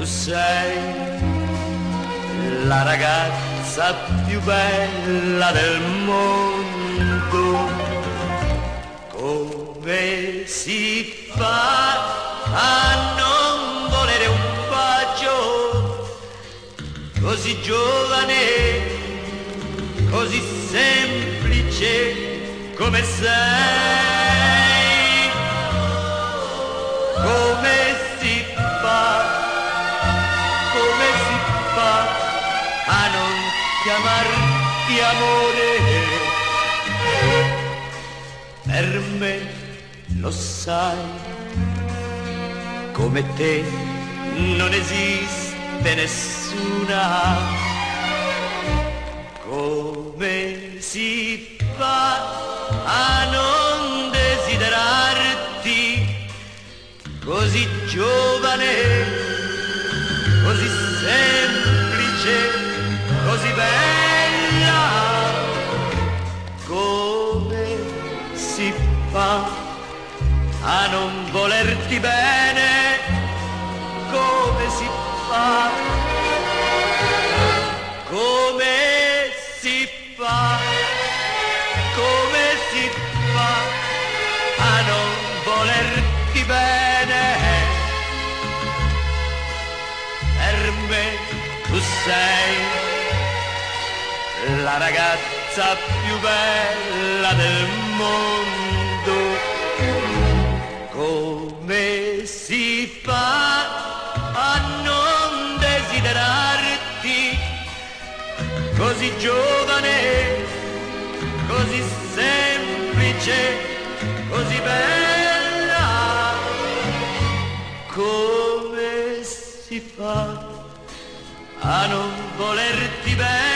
sei la ragazza più bella del mondo. Come si fa a non volere un bacio così giovane, così semplice come sei? Come si fa a non chiamarti amore? Per me, lo sai, come te non esiste nessuna. Come si fa a non desiderarti così giovane, così semplice, così bella? Come si fa a non volerti bene? Come si fa? Come si fa? Come si fa a non volerti bene? Per me tu sei la ragazza più bella del mondo. Come si fa a non desiderarti così giovane, così semplice, così bella? Come si fa a non volerti bene?